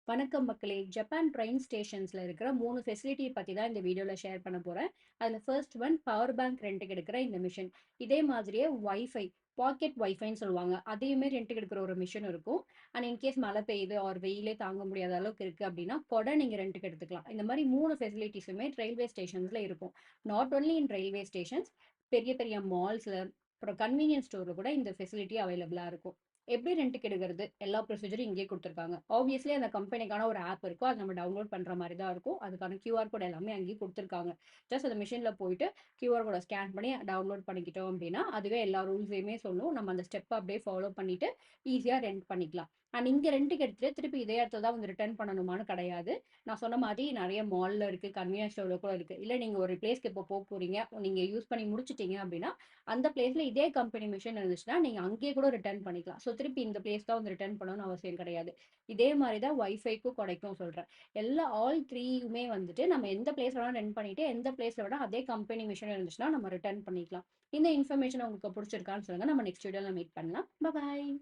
வணக்கம் மக்களே! Japan prime ஸ்டேஷன்ஸ்ல இருக்கிற 3 ஃபெசிலிட்டி பத்தி தான் இந்த வீடியோல ஷேர் பண்ண போறேன். அதுல ஃபர்ஸ்ட் ஒன் பவர் பேங்க் ரென்ட்‌க்கு எடுக்கிற இந்த மிஷின். இதே மாதிரியே வைஃபை, பாக்கெட் வைஃபைன்னு சொல்லுவாங்க. அதையுமே ரென்ட்‌க்கு எடுக்கிற ஒரு மிஷின் இருக்கும். அண்ட் இன்கேஸ் மழை பெய்யுது ஆர் வெயிலே தாங்க முடியாத அளவுக்கு இருக்கு அப்படின்னா, கொடை நீங்க ரென்ட்‌க்கு எடுத்துக்கலாம். இந்த மாரி 3 ஃபெசிலிட்டீஸுமே ரயில்வே ஸ்டேஷன்ஸ்ல இருக்கும். Not only in railway stations, பெரிய பெரிய மால்ஸ்ல, அப்புறம் கன்வீனியன்ஸ் ஸ்டோர்ல கூட இந்த ஃபெசிலிட்டி அவைலபிளா இருக்கும். எப்படி ரென்ட்‌க்கு எடுக்கிறது? எல்லா ப்ரொசீஜரும் இங்கேயே குடுத்துருக்காங்க. ஆப்வியஸ்லி அந்த கம்பெனிக்கான ஒரு ஆப் இருக்கும். அத நம்ம டவுன்லோட் பண்ற மாரி தான் இருக்கும். அதுக்கான கியூஆர் கோட் எல்லாமே அங்கேயே குடுத்துருக்காங்க. ஜஸ்ட் அந்த மிஷின்ல போயிட்டு கியூஆர் கோட ஸ்கேன் பண்ணி டவுன்லோட் பண்ணிக்கிட்டோம் அப்படின்னா, அதுவே எல்லா ரூல்ஸையுமே சொல்லும். நம்ம அந்த ஸ்டெப்ப அப்படியே ஃபாலோ பண்ணிட்டு ஈஸியா ரென்ட் பண்ணிக்கலாம். அண்ட் இங்க ரென்ட்‌க்கு எடுத்துட்டு திருப்பி இதே இடத்துல தான் வந்து ரிட்டர்ன் பண்ணணுமான்னு கிடையாது. நான் சொன்ன மாதிரி நெறைய மால்ல இருக்கு, கன்வீனியன்ஸ் ஸ்டோர்ல கூட இருக்கு. இல்ல நீங்க ஒரு பிளேஸ்க்கு இப்போ போறீங்க. நீங்க யூஸ் பண்ணி முடிச்சுட்டீங்க அப்படின்னா, அந்த பிளேஸ்ல இதே கம்பெனி மிஷின் இருந்துச்சுன்னா, நீங்க அங்கேயே கூட ரிட்டர்ன் பண்ணிக்கலாம். ஸோ திருப்பி இந்த பிளேஸ் தான் வந்து ரிட்டர்ன் பண்ணணும்னு அவசியம் கிடையாது. இதே மாரி தான் வைஃபைக்கும் கொடைக்கும் சொல்றேன். ஆல் 3யுமே வந்துட்டு நம்ம எந்த பிளேஸ் வேணா ரென்ட் பண்ணிட்டு, எந்த பிளேஸ்ல வேணா அதே கம்பெனி மிஷின் இருந்துச்சுன்னா நம்ம ரிட்டர்ன் பண்ணிக்கலாம். இந்த இன்ஃபர்மேஷன் உங்களுக்கு புடிச்சிருக்கான்னு சொல்லுங்க. நம்ம நெக்ஸ்ட் வீடியோல மீட் பண்ணலாம். பாய்.